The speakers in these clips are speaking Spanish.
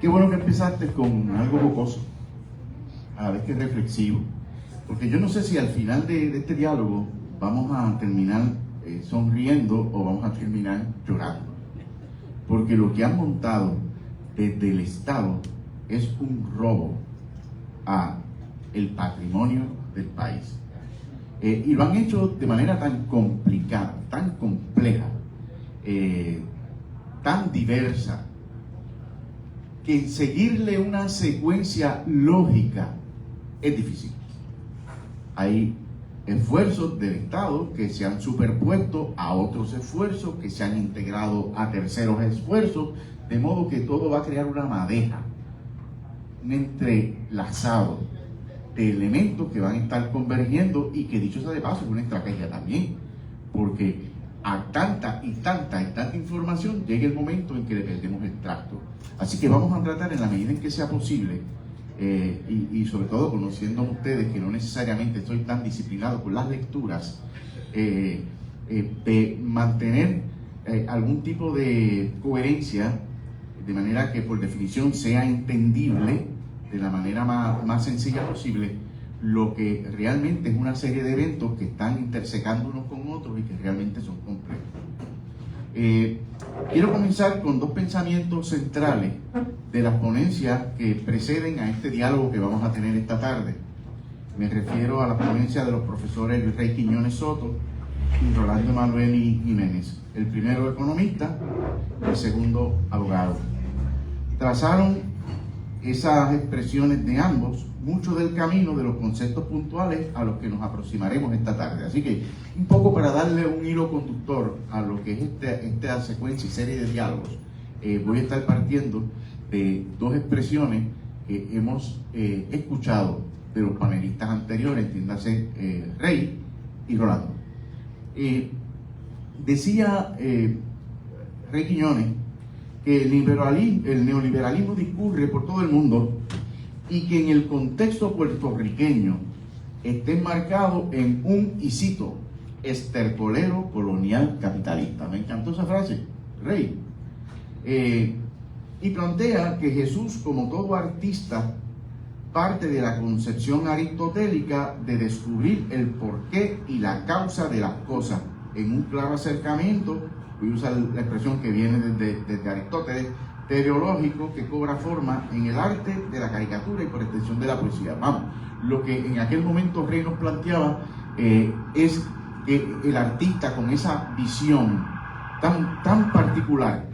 Qué bueno que empezaste con algo jocoso, a la vez que reflexivo, porque yo no sé si al final de este diálogo vamos a terminar sonriendo o vamos a terminar llorando, porque lo que han montado desde el Estado es un robo a el patrimonio del país. Y lo han hecho de manera tan complicada, tan compleja, tan diversa, que seguirle una secuencia lógica es difícil. Hay esfuerzos del Estado que se han superpuesto a otros esfuerzos, que se han integrado a terceros esfuerzos, de modo que todo va a crear una madeja, un entrelazado de elementos que van a estar convergiendo y que, dicho sea de paso, es una estrategia también, porque a tanta información llega el momento en que le perdemos el tracto. Así que vamos a tratar, en la medida en que sea posible, y sobre todo conociendo a ustedes que no necesariamente estoy tan disciplinado con las lecturas, de mantener algún tipo de coherencia, de manera que por definición sea entendible de la manera más sencilla posible lo que realmente es una serie de eventos que están intersecando unos con otros y que realmente son complejos. Quiero comenzar con dos pensamientos centrales de las ponencias que preceden a este diálogo que vamos a tener esta tarde. Me refiero a la ponencia de los profesores Rey Quiñones Soto y Rolando Emanueli Jiménez. El primero economista, el segundo abogado. Trazaron esas expresiones de ambos mucho del camino de los conceptos puntuales a los que nos aproximaremos esta tarde. Así que, un poco para darle un hilo conductor a lo que es esta secuencia y serie de diálogos, voy a estar partiendo de dos expresiones que hemos escuchado de los panelistas anteriores, entiéndase Rey y Rolando. Decía Rey Quiñones que el neoliberalismo discurre por todo el mundo y que en el contexto puertorriqueño está enmarcado en un, y cito, estercolero colonial capitalista. Me encantó esa frase, Rey. Y plantea que Jesús, como todo artista, parte de la concepción aristotélica de descubrir el porqué y la causa de las cosas, en un claro acercamiento, voy a usar la expresión que viene desde Aristóteles, teleológico, que cobra forma en el arte de la caricatura y por extensión de la poesía. Vamos, lo que en aquel momento Rey nos planteaba es que el artista, con esa visión tan particular,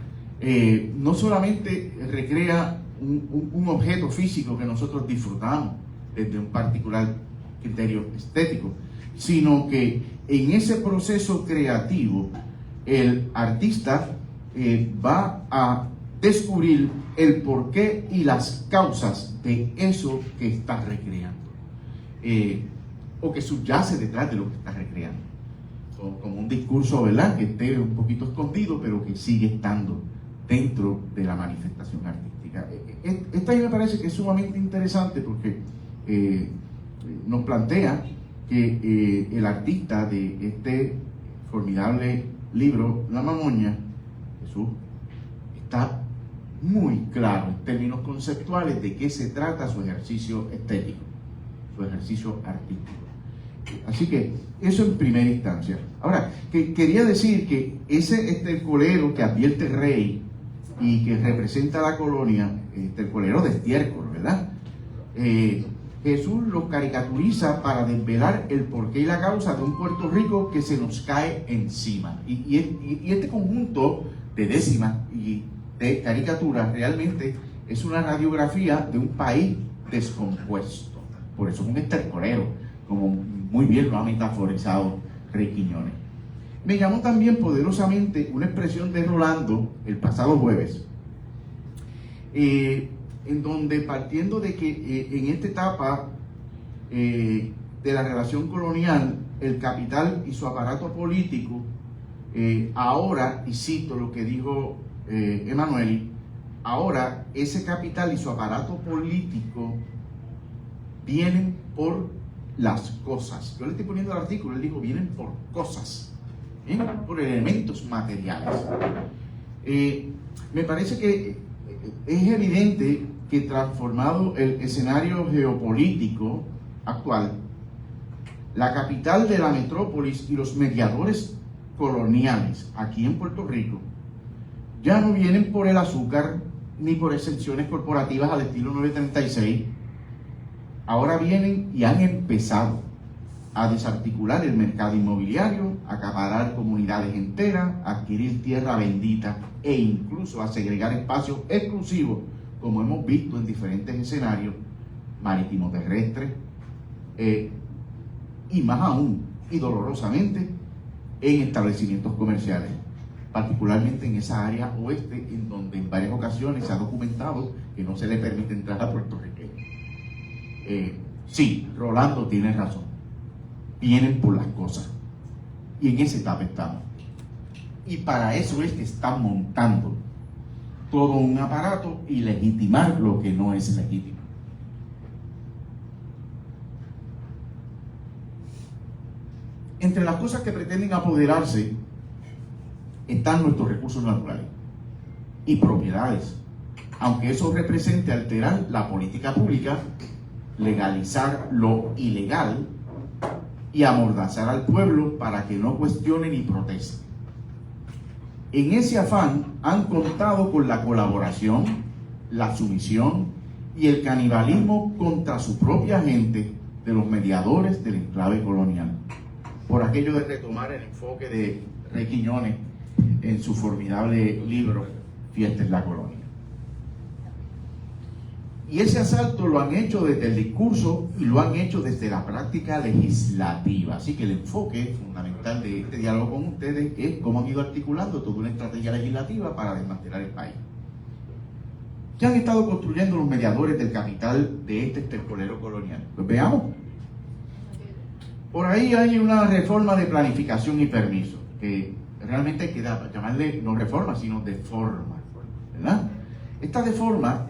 no solamente recrea un objeto físico que nosotros disfrutamos desde un particular criterio estético, sino que en ese proceso creativo el artista va a descubrir el porqué y las causas de eso que está recreando, o que subyace detrás de lo que está recreando, como un discurso, ¿verdad?, que esté un poquito escondido, pero que sigue estando dentro de la manifestación artística. Esta me parece que es sumamente interesante porque nos plantea que el artista de este formidable libro, La Mamoña, Jesús, está muy claro en términos conceptuales de qué se trata su ejercicio estético, su ejercicio artístico. Así que eso en primera instancia. Ahora, quería decir que ese estercolero que advierte Rey y que representa la colonia, estercolero de estiércol, ¿verdad? Jesús lo caricaturiza para desvelar el porqué y la causa de un Puerto Rico que se nos cae encima. Y este conjunto de décimas y de caricaturas realmente es una radiografía de un país descompuesto. Por eso es un estercolero, como muy bien lo ha metaforizado Rey Quiñones. Me llamó también poderosamente una expresión de Rolando el pasado jueves, en donde, partiendo de que en esta etapa de la relación colonial, el capital y su aparato político, ahora, y cito lo que dijo Emanueli, ahora ese capital y su aparato político vienen por las cosas. Yo le estoy poniendo el artículo, él dijo, vienen por cosas, por elementos materiales. Me parece que es evidente que transformado el escenario geopolítico actual, la capital de la metrópolis y los mediadores coloniales aquí en Puerto Rico ya no vienen por el azúcar ni por exenciones corporativas al estilo 936. Ahora vienen y han empezado a desarticular el mercado inmobiliario, a acaparar comunidades enteras, a adquirir tierra bendita e incluso a segregar espacios exclusivos, como hemos visto en diferentes escenarios marítimo terrestres, y más aún, y dolorosamente, en establecimientos comerciales, particularmente en esa área oeste, en donde en varias ocasiones se ha documentado que no se le permite entrar a puertorriqueños. Sí, Rolando tiene razón. Vienen por las cosas. Y en esa etapa estamos. Y para eso es que están montando todo un aparato y legitimar lo que no es legítimo. Entre las cosas que pretenden apoderarse están nuestros recursos naturales y propiedades, aunque eso represente alterar la política pública, legalizar lo ilegal y amordazar al pueblo para que no cuestione ni proteste. En ese afán han contado con la colaboración, la sumisión y el canibalismo contra su propia gente de los mediadores del enclave colonial, por aquello de retomar el enfoque de Rey Quiñones en su formidable libro Fiesta en la Colonia. Y ese asalto lo han hecho desde el discurso y lo han hecho desde la práctica legislativa. Así que el enfoque fundamental de este diálogo con ustedes es cómo han ido articulando toda una estrategia legislativa para desmantelar el país. ¿Qué han estado construyendo los mediadores del capital de este estercolero colonial? Pues veamos. Por ahí hay una reforma de planificación y permiso, que realmente hay que llamarle no reforma, sino deforma, ¿verdad? Esta deforma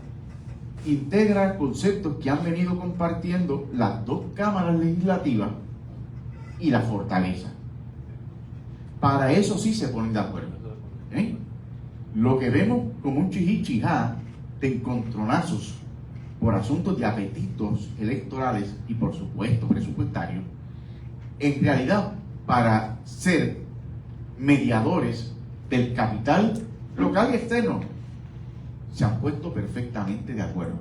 integra conceptos que han venido compartiendo las dos cámaras legislativas y la fortaleza. Para eso sí se ponen de acuerdo. Lo que vemos como un chijí-chijá de encontronazos por asuntos de apetitos electorales y por supuesto presupuestarios, en realidad para ser mediadores del capital local y externo, se han puesto perfectamente de acuerdo.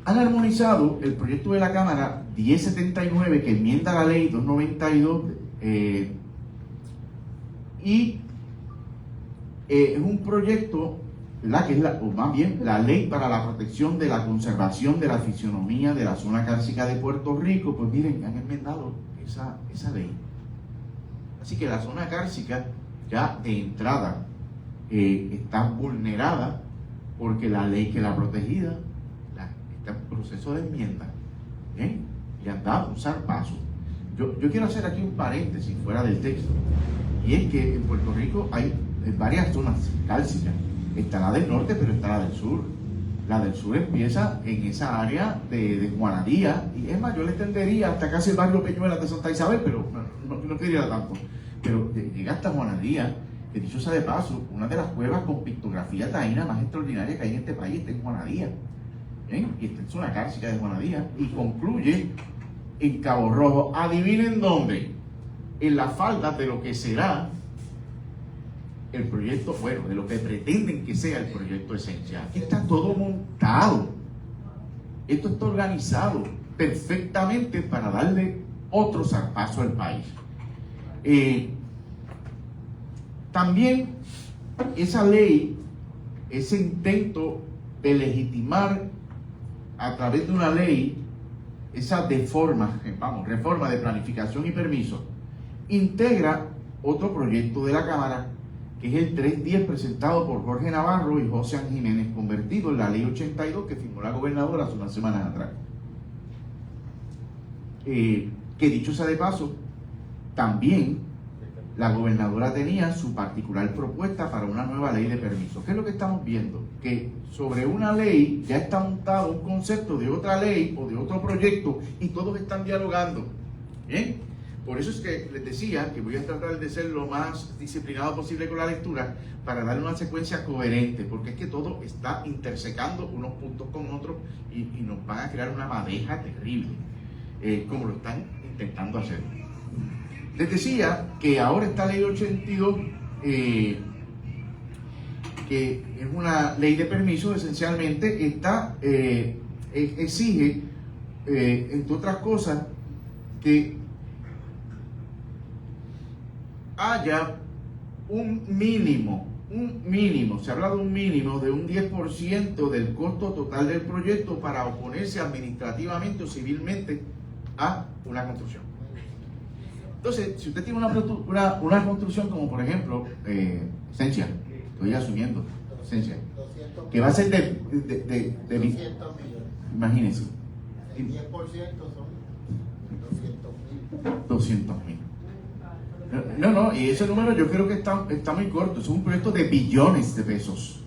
Han armonizado el proyecto de la Cámara 1079 que enmienda la ley 292 y es un proyecto, ¿verdad?, que es o más bien la ley para la protección de la conservación de la fisionomía de la zona cárcica de Puerto Rico. Pues miren, han enmendado esa ley. Así que la zona cárcica ya de entrada está vulnerada porque la ley que la protegida está en proceso de enmienda, y han dado un zarpazo. Yo quiero hacer aquí un paréntesis fuera del texto, y es que en Puerto Rico hay varias zonas cálcicas. Está la del norte, pero está la del sur. La del sur empieza en esa área de Juanadía, y es más, yo le extendería hasta casi el barrio Peñuelas de Santa Isabel, pero no quería tanto. Pero llega hasta Juanadía, que dicho sea de paso, una de las cuevas con pictografía taína más extraordinaria que hay en este país está en Juanadía, y está en zona cárcica de Juanadía, y concluye en Cabo Rojo. Adivinen dónde, en la falda de lo que será el proyecto, bueno, de lo que pretenden que sea el proyecto esencial. Aquí está todo montado, esto está organizado perfectamente para darle otro zarpazo al país. También esa ley, ese intento de legitimar a través de una ley esa reforma de planificación y permiso, integra otro proyecto de la Cámara, que es el 310 presentado por Jorge Navarro y José Ángel Jiménez, convertido en la ley 82 que firmó la gobernadora hace unas semanas atrás. Que dicho sea de paso, también la gobernadora tenía su particular propuesta para una nueva ley de permisos. ¿Qué es lo que estamos viendo? Que sobre una ley ya está montado un concepto de otra ley o de otro proyecto y todos están dialogando. Por eso es que les decía que voy a tratar de ser lo más disciplinado posible con la lectura para darle una secuencia coherente, porque es que todo está intersecando unos puntos con otros y nos van a crear una madeja terrible, como lo están intentando hacer. Les decía que ahora esta ley 82, que es una ley de permisos, esencialmente exige, entre otras cosas, que haya un mínimo, se habla de un mínimo de un 10% del costo total del proyecto para oponerse administrativamente o civilmente a una construcción. Entonces, si usted tiene una construcción como por ejemplo, Esencia, estoy asumiendo, Esencia, que va a ser de 200 millones. Imagínense. El 10% son 200.000. No, y ese número yo creo que está muy corto. Es un proyecto de billones de pesos.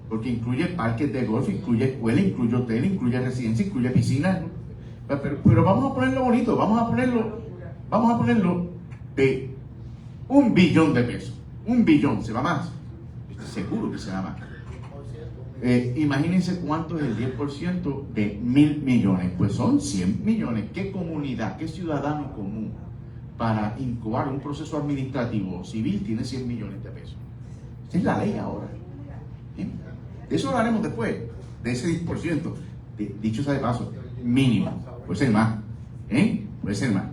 Porque incluye parques de golf, incluye escuela, incluye hotel, incluye residencia, incluye piscina. Pero vamos a ponerlo bonito, vamos a ponerlo de 1 billón de pesos. 1 billón, ¿se va más? Estoy seguro que se va más. Imagínense cuánto es el 10% de 1.000 millones. Pues son 100 millones. ¿Qué comunidad, qué ciudadano común para incoar un proceso administrativo o civil tiene 100 millones de pesos? Esa es la ley ahora. De eso hablaremos después, de ese 10%. Dicho sea de paso, mínimo. Puede ser más. Puede ser más.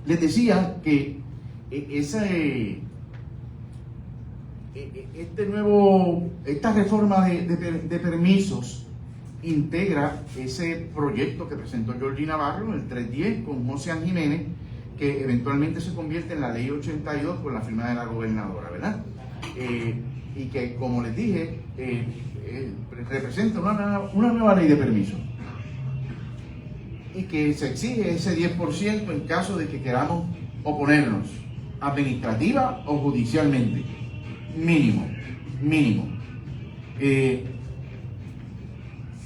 Les decía que esta reforma de permisos integra ese proyecto que presentó Georgie Navarro en el 310 con José Ángel Jiménez, que eventualmente se convierte en la ley 82 con la firma de la gobernadora, ¿verdad? Y que, como les dije, representa una nueva ley de permisos y que se exige ese 10% en caso de que queramos oponernos administrativa o judicialmente. Mínimo.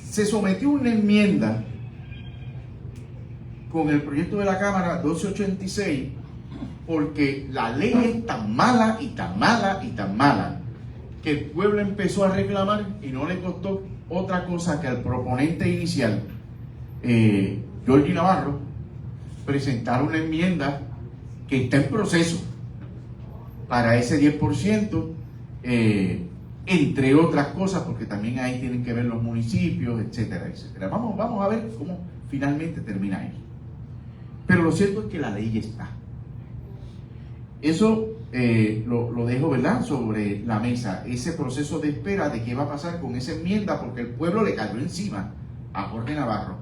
Se sometió una enmienda con el proyecto de la Cámara 1286 porque la ley es tan mala que el pueblo empezó a reclamar y no le costó otra cosa que al proponente inicial, Georgie Navarro, presentar una enmienda que está en proceso para ese 10%, entre otras cosas, porque también ahí tienen que ver los municipios, etcétera. Vamos a ver cómo finalmente termina eso. Pero lo cierto es que la ley ya está. Eso lo dejo, ¿verdad?, sobre la mesa, ese proceso de espera de qué va a pasar con esa enmienda, porque el pueblo le cayó encima a Jorge Navarro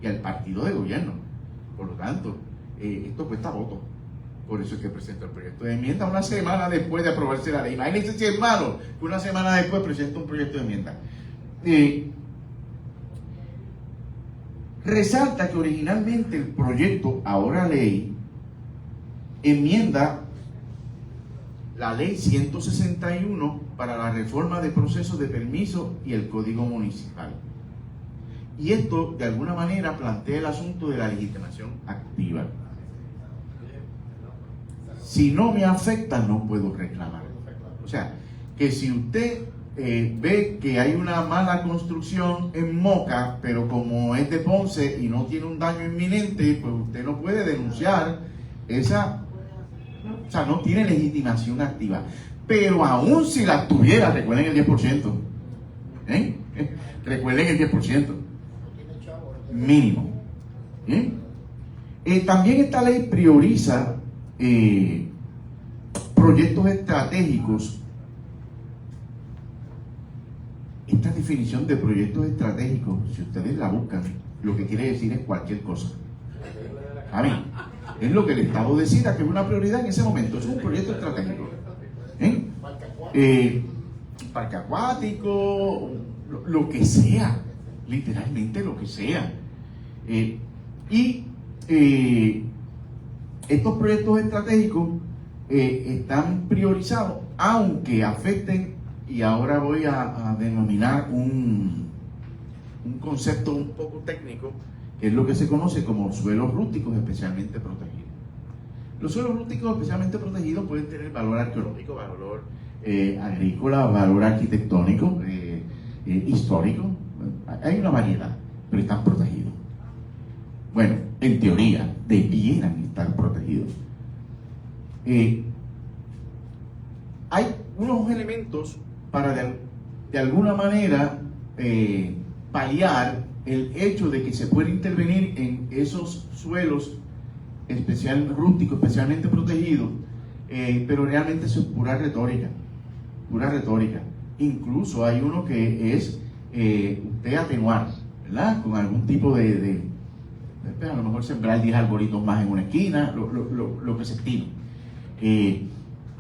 y al partido de gobierno. Por lo tanto, esto cuesta votos. Por eso es que presento el proyecto de enmienda una semana después de aprobarse la ley. Imagínense si es malo que una semana después presento un proyecto de enmienda. Resalta que originalmente el proyecto, ahora ley, enmienda la ley 161 para la reforma de procesos de permiso y el Código Municipal. Y esto, de alguna manera, plantea el asunto de la legitimación activa. Si no me afecta, no puedo reclamar. O sea, que si usted ve que hay una mala construcción en Moca, pero como es de Ponce y no tiene un daño inminente, pues usted no puede denunciar esa, o sea, no tiene legitimación activa. Pero aún si la tuviera, recuerden el 10%. Recuerden el 10%. Mínimo. También esta ley prioriza proyectos estratégicos. Esta definición de proyectos estratégicos, si ustedes la buscan, lo que quiere decir es cualquier cosa. A mí, es lo que el Estado decida que es una prioridad en ese momento. Es un proyecto estratégico. Parque acuático, lo que sea, literalmente lo que sea. Estos proyectos estratégicos están priorizados, aunque afecten, y ahora voy a denominar un concepto un poco técnico que es lo que se conoce como suelos rústicos especialmente protegidos. Los suelos rústicos especialmente protegidos pueden tener valor arqueológico, valor agrícola, valor arquitectónico, histórico. Hay una variedad, pero están protegidos. Bueno, en teoría, debieran estar protegidos. Hay unos elementos para de alguna manera paliar el hecho de que se puede intervenir en esos suelos rústicos, especialmente protegidos, pero realmente eso es pura retórica, pura retórica. Incluso hay uno que es usted atenuar, ¿verdad? Con algún tipo a lo mejor sembrar 10 arbolitos más en una esquina, lo que se estima.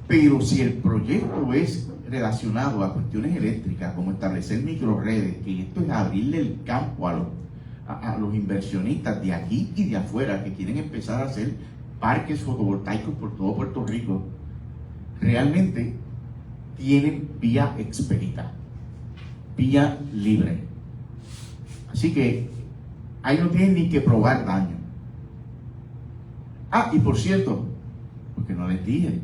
Pero si el proyecto es relacionado a cuestiones eléctricas, como establecer microredes, que esto es abrirle el campo a los inversionistas de aquí y de afuera que quieren empezar a hacer parques fotovoltaicos por todo Puerto Rico, realmente tienen vía expedita, vía libre. Así que ahí no tienen ni que probar daño. Y por cierto, porque no les dije,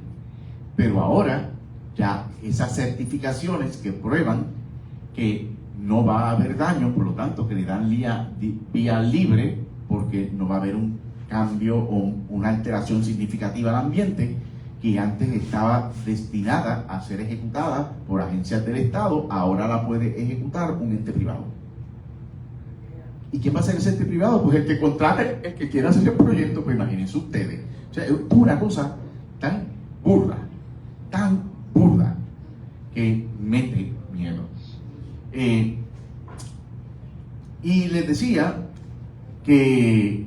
pero ahora ya esas certificaciones que prueban que no va a haber daño, por lo tanto que le dan vía libre, porque no va a haber un cambio o una alteración significativa al ambiente, que antes estaba destinada a ser ejecutada por agencias del Estado, ahora la puede ejecutar un ente privado. ¿Y qué pasa en ese ente privado? Pues el que contrate, el que quiera hacer el proyecto, pues imagínense ustedes. O sea, es una cosa tan burda, que mete miedo. Y les decía que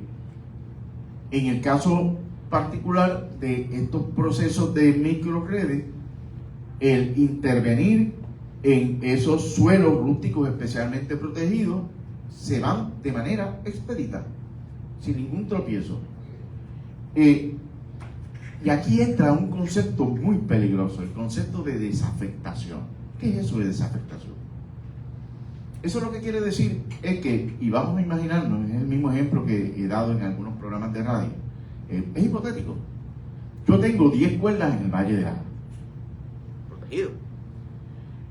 en el caso particular de estos procesos de microredes, el intervenir en esos suelos rústicos especialmente protegidos se van de manera expedita, sin ningún tropiezo. Y aquí entra un concepto muy peligroso, el concepto de desafectación. ¿Qué es eso de desafectación? Eso lo que quiere decir es que, y vamos a imaginarnos, es el mismo ejemplo que he dado en algunos programas de radio, es hipotético. Yo tengo 10 cuerdas en el Valle de Agua, protegido.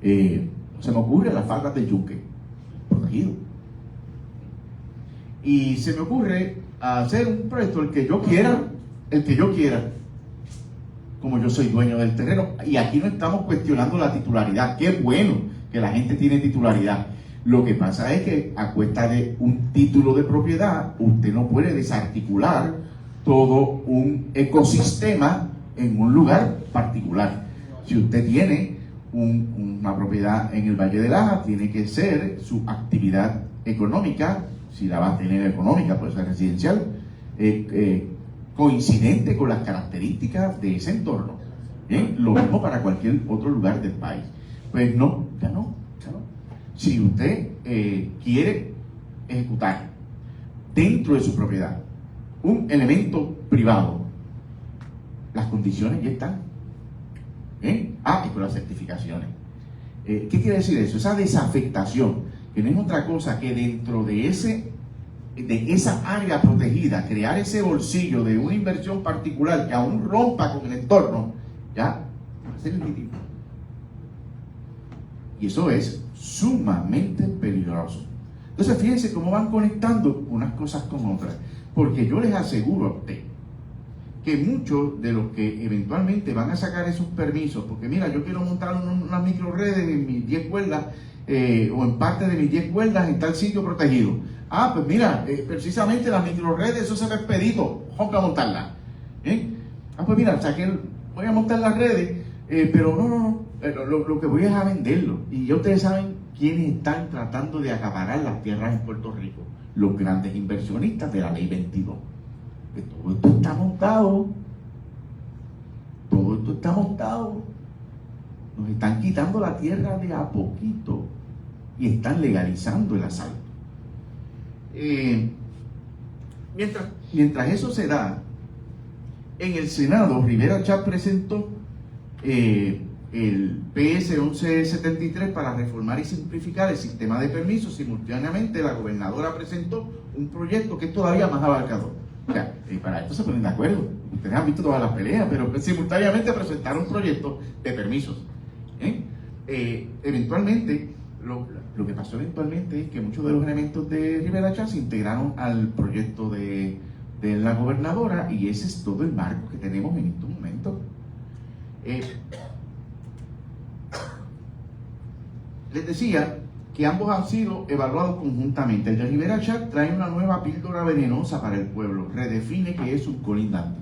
Se me ocurre las faldas del Yunque, protegido. Y se me ocurre hacer un proyecto, el que yo quiera, como yo soy dueño del terreno. Y aquí no estamos cuestionando la titularidad. Qué bueno que la gente tiene titularidad. Lo que pasa es que a cuesta de un título de propiedad, usted no puede desarticular todo un ecosistema en un lugar particular. Si usted tiene una propiedad en el Valle de Laja, tiene que ser su actividad económica, si la va a tener económica, puede ser residencial, coincidente con las características de ese entorno. ¿Bien? Lo mismo para cualquier otro lugar del país. Pues no, ya no. Si usted quiere ejecutar dentro de su propiedad un elemento privado, las condiciones ya están. Y con las certificaciones. ¿Qué quiere decir eso? Esa desafectación, que no es otra cosa que dentro de esa área protegida, crear ese bolsillo de una inversión particular que aún rompa con el entorno, ya va a ser legítimo. Y eso es sumamente peligroso. Entonces fíjense cómo van conectando unas cosas con otras, porque yo les aseguro a usted que muchos de los que eventualmente van a sacar esos permisos, porque mira, yo quiero montar unas microredes en mis 10 cuerdas o en parte de mis 10 cuerdas en tal sitio protegido. Pues mira, precisamente las microredes, eso se ve expedito, vamos a montarlas. Pues mira, voy a montar las redes, pero no, lo que voy es a venderlo. Y ya ustedes saben quiénes están tratando de acaparar las tierras en Puerto Rico, los grandes inversionistas de la Ley 22. Que todo esto está montado, nos están quitando la tierra de a poquito y están legalizando el asalto. Mientras eso se da, en el Senado Rivera Chatz presentó el PS 1173 para reformar y simplificar el sistema de permisos. Simultáneamente la gobernadora presentó un proyecto que es todavía más abarcador. O sea, para esto se ponen de acuerdo. Ustedes han visto todas las peleas, pero simultáneamente presentaron un proyecto de permisos. Eventualmente, lo que pasó eventualmente es que muchos de los elementos de Rivera Chat se integraron al proyecto de la gobernadora, y ese es todo el marco que tenemos en estos momentos. Les decía que ambos han sido evaluados conjuntamente. El de Rivera Chat trae una nueva píldora venenosa para el pueblo, redefine que es un colindante.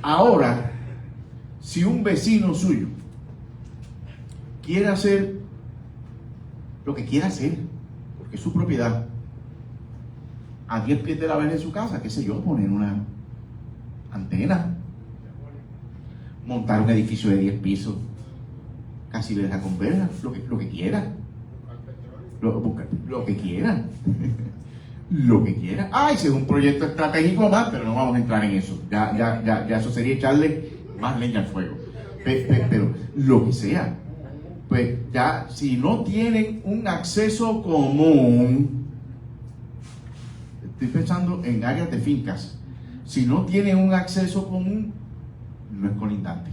Ahora, si un vecino suyo quiere hacer lo que quiera hacer, porque es su propiedad, a 10 pies de la verja de su casa, qué sé yo, poner una antena, montar un edificio de 10 pisos, casi verja con verja, lo que quiera, lo que quiera, lo que quiera. Ese es un proyecto estratégico más, pero no vamos a entrar en eso, ya eso sería echarle más leña al fuego, pero lo que sea. Pues ya, si no tienen un acceso común, estoy pensando en áreas de fincas, si no tienen un acceso común, no es colindante.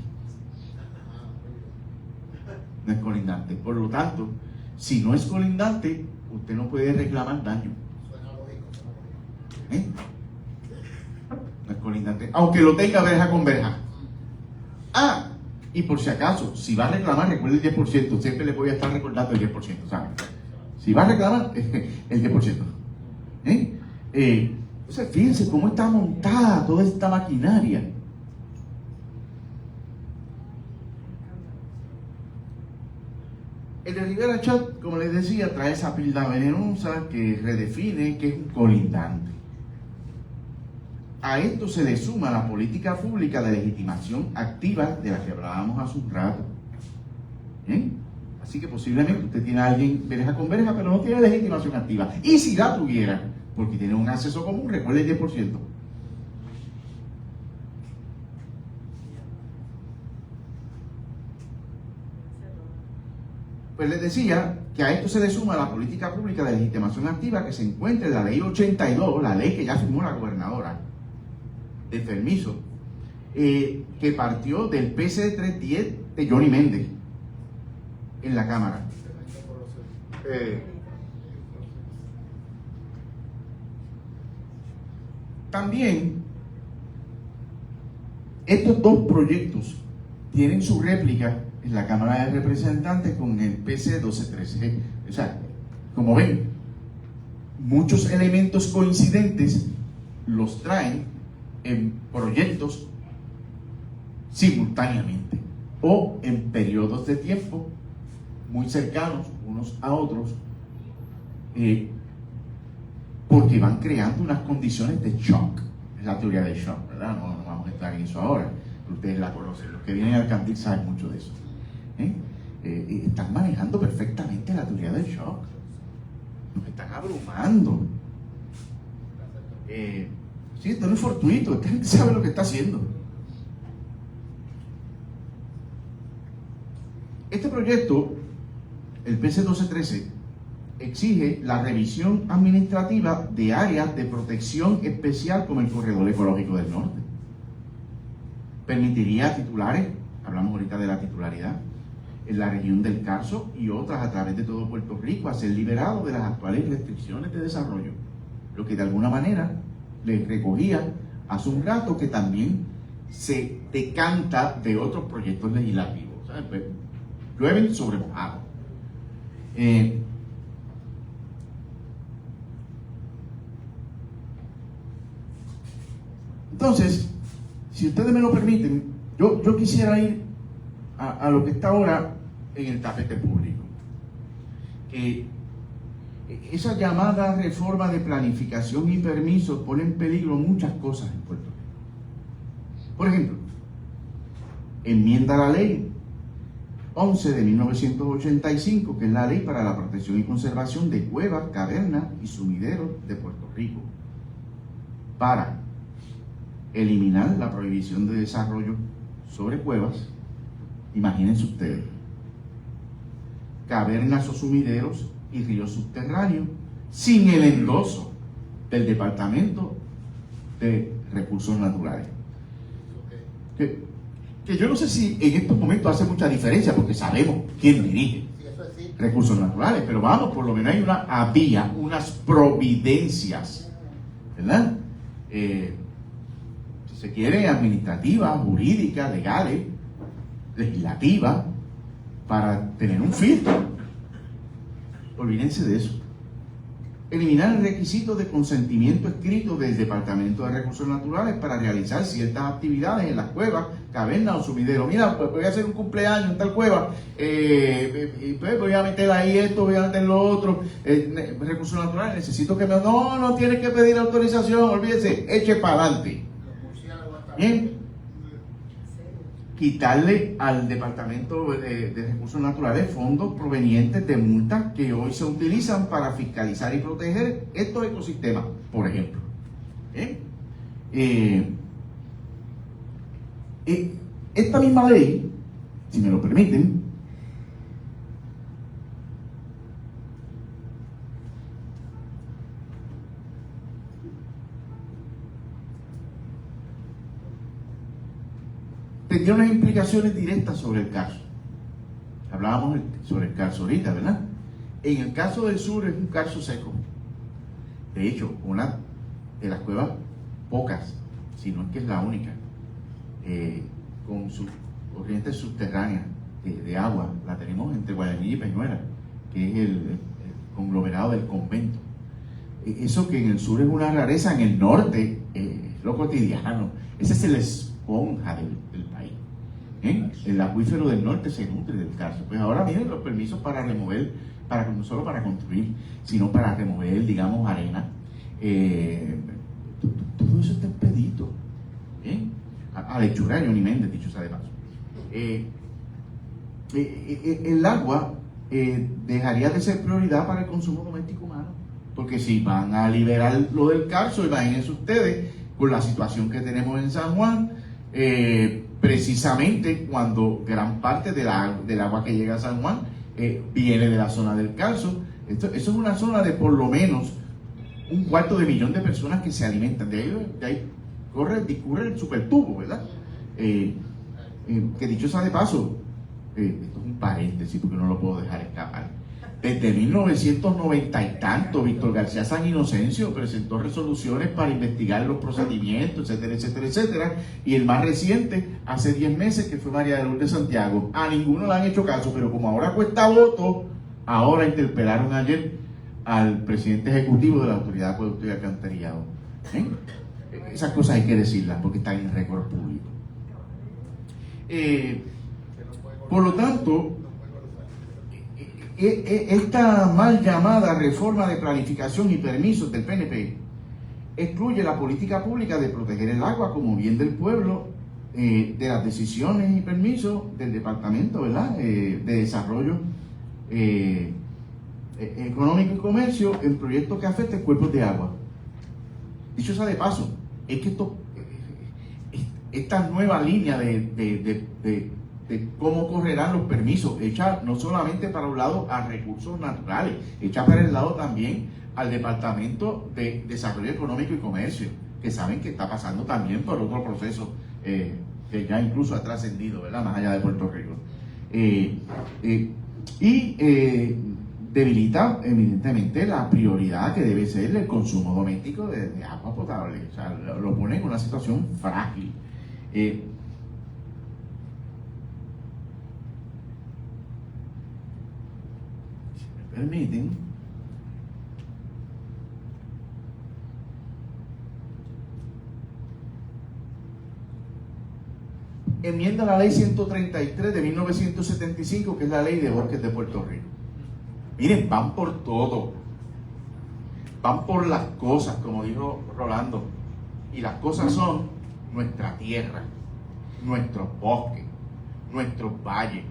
No es colindante. Por lo tanto, si no es colindante, usted no puede reclamar daño. No es colindante. Aunque lo tenga verja con verja. Y por si acaso, si va a reclamar, recuerde el 10%. Siempre le voy a estar recordando el 10%, ¿saben? Si va a reclamar, el 10%. O sea, fíjense cómo está montada toda esta maquinaria. El de Rivera Chat, como les decía, trae esa píldora venenosa que redefine que es un colindante. A esto se le suma la política pública de legitimación activa de la que hablábamos hace un rato. Así que posiblemente usted tiene a alguien verja con verja, pero no tiene legitimación activa. Y si la tuviera, porque tiene un acceso común, recuerde el 10%. Pues les decía que a esto se le suma la política pública de legitimación activa que se encuentra en la ley 82, la ley que ya firmó la gobernadora, de permiso, que partió del PC 310 de Johnny Méndez en la Cámara. También estos dos proyectos tienen su réplica en la Cámara de Representantes con el PC 1213. O sea, como ven, muchos elementos coincidentes los traen en proyectos simultáneamente o en periodos de tiempo muy cercanos unos a otros, porque van creando unas condiciones de shock. Es la teoría del shock, ¿verdad? No vamos a entrar en eso ahora, ustedes la conocen, los que vienen al Candil saben mucho de eso. Están manejando perfectamente la teoría del shock, nos están abrumando. Sí, esto no es fortuito, esta gente sabe lo que está haciendo. Este proyecto, el PC 1213, exige la revisión administrativa de áreas de protección especial como el Corredor Ecológico del Norte. Permitiría a titulares, hablamos ahorita de la titularidad, en la región del Carso y otras a través de todo Puerto Rico a ser liberados de las actuales restricciones de desarrollo, lo que de alguna manera les recogía hace un rato que también se decanta de otros proyectos legislativos. ¿Sabes? Pues, llueven sobre mojado. Entonces, si ustedes me lo permiten, yo quisiera ir a lo que está ahora en el tapete público. Esa llamada reforma de planificación y permisos pone en peligro muchas cosas en Puerto Rico. Por ejemplo, enmienda la ley 11 de 1985, que es la ley para la protección y conservación de cuevas, cavernas y sumideros de Puerto Rico, para eliminar la prohibición de desarrollo sobre cuevas, imagínense ustedes, cavernas o sumideros y ríos subterráneos, sin el endoso del Departamento de Recursos Naturales. Que yo no sé si en estos momentos hace mucha diferencia, porque sabemos quién dirige Recursos Naturales, pero vamos, por lo menos había unas providencias, ¿verdad? Si se quiere, administrativas, jurídicas, legales, legislativas, para tener un filtro. Olvídense de eso. Eliminar el requisito de consentimiento escrito del Departamento de Recursos Naturales para realizar ciertas actividades en las cuevas, cavernas o sumideros. Mira, pues voy a hacer un cumpleaños en tal cueva, pues voy a meter ahí esto, voy a meter lo otro. Recursos Naturales, necesito que me... No tienes que pedir autorización, olvídese, eche para adelante. Bien. Quitarle al Departamento de Recursos Naturales fondos provenientes de multas que hoy se utilizan para fiscalizar y proteger estos ecosistemas, por ejemplo. Esta misma ley, si me lo permiten, tendría unas implicaciones directas sobre el caso. Hablábamos sobre el caso ahorita, ¿verdad? En el caso del sur es un caso seco. De hecho, una de las cuevas, pocas, si no es que es la única, con sus corrientes subterráneas de agua, la tenemos entre Guayanilla y Peñuela, que es el conglomerado del convento. Eso que en el sur es una rareza, en el norte es lo cotidiano. Ese es el esponja del país. El acuífero del norte se nutre del caso. Pues ahora miren los permisos para remover, no solo para construir, sino para remover, digamos, arena. Todo eso está expedito. A lechura de Johnny Méndez, dicho sea de paso. El agua dejaría de ser prioridad para el consumo doméstico humano, porque si van a liberar lo del Carso, imagínense ustedes con la situación que tenemos en San Juan, precisamente cuando gran parte del agua que llega a San Juan viene de la zona del Carso. Eso es una zona de por lo menos 250,000 de personas que se alimentan. De ahí discurre el supertubo, ¿verdad? Que dicho sea de paso, esto es un paréntesis porque no lo puedo dejar escapar. Desde 1990 y tanto, Víctor García San Inocencio presentó resoluciones para investigar los procedimientos, etcétera, etcétera, etcétera. Y el más reciente, hace 10 meses, que fue María de Lourdes Santiago. A ninguno le han hecho caso, pero como ahora cuesta voto, ahora interpelaron ayer al presidente ejecutivo de la Autoridad de Acueducto y Alcantarillado. Esas cosas hay que decirlas porque están en récord público. Por lo tanto, esta mal llamada reforma de planificación y permisos del PNP excluye la política pública de proteger el agua como bien del pueblo de las decisiones y permisos del Departamento, ¿verdad? De Desarrollo Económico y Comercio en proyectos que afecten cuerpos de agua. Dicho sea de paso, es que esta nueva línea de cómo correrán los permisos, hecha no solamente para un lado a recursos naturales, hecha para el lado también al Departamento de Desarrollo Económico y Comercio, que saben que está pasando también por otro proceso que ya incluso ha trascendido, ¿verdad?, más allá de Puerto Rico. Debilita evidentemente la prioridad que debe ser el consumo doméstico de agua potable. O sea, lo pone en una situación frágil. Permiten, enmienda la ley 133 de 1975, que es la ley de bosques de Puerto Rico. Miren, van por todo, van por las cosas, como dijo Rolando, y las cosas son nuestra tierra, nuestros bosques, nuestros valles,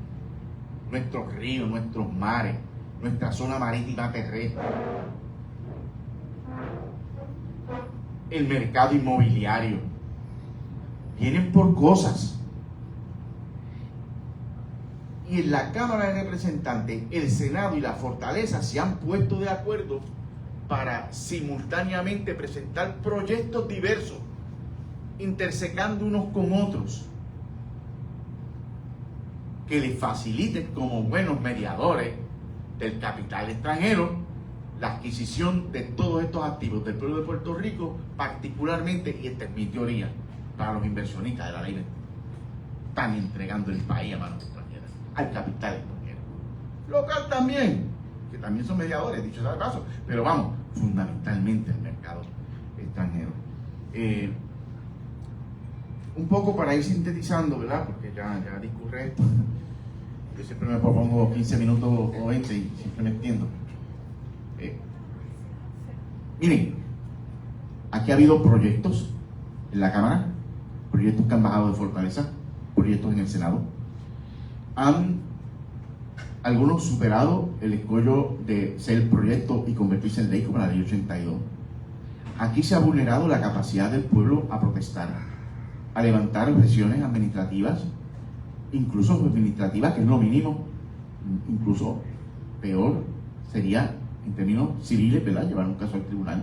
nuestros ríos, nuestros mares, nuestra zona marítima terrestre, el mercado inmobiliario. Vienen por cosas. y en la Cámara de Representantes, el Senado y la Fortaleza se han puesto de acuerdo para simultáneamente presentar proyectos diversos, intersecando unos con otros, que les faciliten como buenos mediadores del capital extranjero la adquisición de todos estos activos del pueblo de Puerto Rico, particularmente, y esta es mi teoría, para los inversionistas de la ley, están entregando el país a manos extranjeras, al capital extranjero. Local también, que también son mediadores, dicho sea de paso, pero vamos, fundamentalmente el mercado extranjero. Un poco para ir sintetizando, ¿verdad? Porque ya discurre esto. Yo siempre me propongo 15 minutos o 20 y siempre me extiendo. Miren, aquí ha habido proyectos en la Cámara, proyectos que han bajado de Fortaleza, proyectos en el Senado. Han algunos superado el escollo de ser proyecto y convertirse en ley, como la ley 82. Aquí se ha vulnerado la capacidad del pueblo a protestar, a levantar presiones administrativas, incluso administrativas, que es lo mínimo, incluso peor sería en términos civiles, ¿verdad?, llevar un caso al tribunal.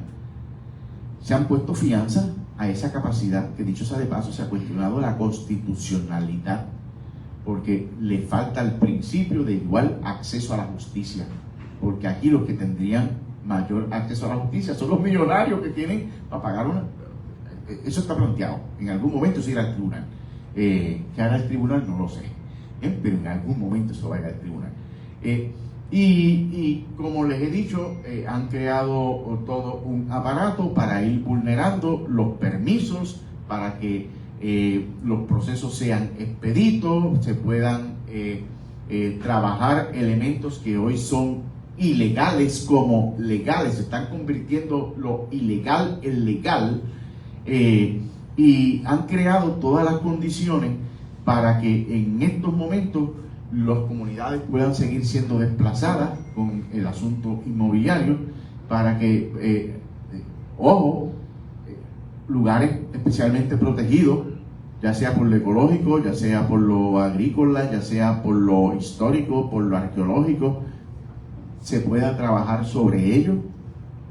Se han puesto fianzas a esa capacidad, que dicho sea de paso, se ha cuestionado la constitucionalidad, porque le falta el principio de igual acceso a la justicia, porque aquí los que tendrían mayor acceso a la justicia son los millonarios que tienen para pagar una. Eso está planteado, en algún momento se irá al tribunal. ¿Qué hará el tribunal? No lo sé, pero en algún momento eso va a ir al tribunal. Y como les he dicho, han creado todo un aparato para ir vulnerando los permisos, para que los procesos sean expeditos, se puedan trabajar elementos que hoy son ilegales como legales, se están convirtiendo lo ilegal en legal, y han creado todas las condiciones para que en estos momentos las comunidades puedan seguir siendo desplazadas con el asunto inmobiliario, para que, lugares especialmente protegidos, ya sea por lo ecológico, ya sea por lo agrícola, ya sea por lo histórico, por lo arqueológico, se pueda trabajar sobre ello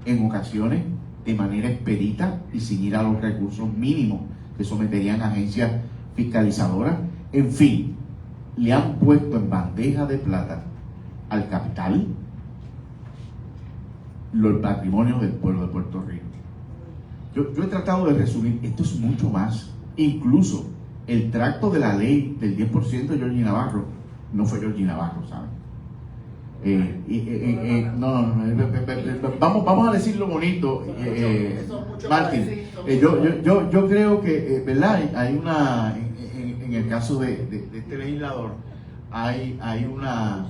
en ocasiones de manera expedita y sin ir a los recursos mínimos que someterían a agencias fiscalizadoras. En fin, le han puesto en bandeja de plata al capital el patrimonio del pueblo de Puerto Rico. Yo he tratado de resumir, esto es mucho más. Incluso el tracto de la ley del 10% de Georgie Navarro no fue Georgie Navarro, ¿saben? Vamos a decirlo bonito, Martín. Yo creo que, ¿verdad? Hay una, en el caso de este legislador, hay unas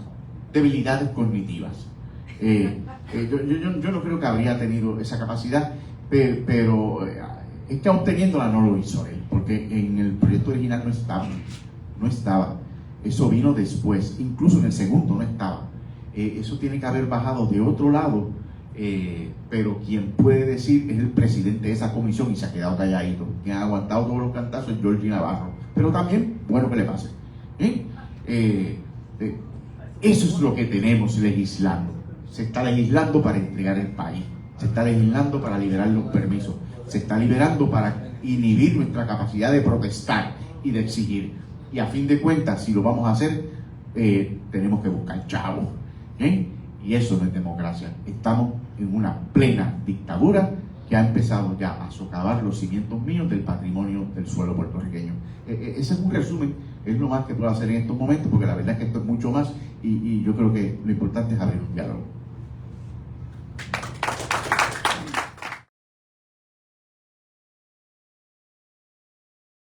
debilidades cognitivas. Yo no creo que habría tenido esa capacidad, pero es que aún teniéndola no lo hizo él, porque en el proyecto original no estaba. Eso vino después, incluso en el segundo no estaba. Eso tiene que haber bajado de otro lado, pero quien puede decir es el presidente de esa comisión y se ha quedado calladito. Quien ha aguantado todos los cantazos es Georgie Navarro, pero también, bueno que le pase. Eso es lo que tenemos legislando. Se está legislando para entregar el país, se está legislando para liberar los permisos, se está liberando para inhibir nuestra capacidad de protestar y de exigir. Y a fin de cuentas, si lo vamos a hacer, tenemos que buscar chavos. Y eso no es democracia. Estamos en una plena dictadura que ha empezado ya a socavar los cimientos míos del patrimonio del suelo puertorriqueño. Ese es un resumen, es lo más que puedo hacer en estos momentos, porque la verdad es que esto es mucho más, y yo creo que lo importante es abrir un diálogo.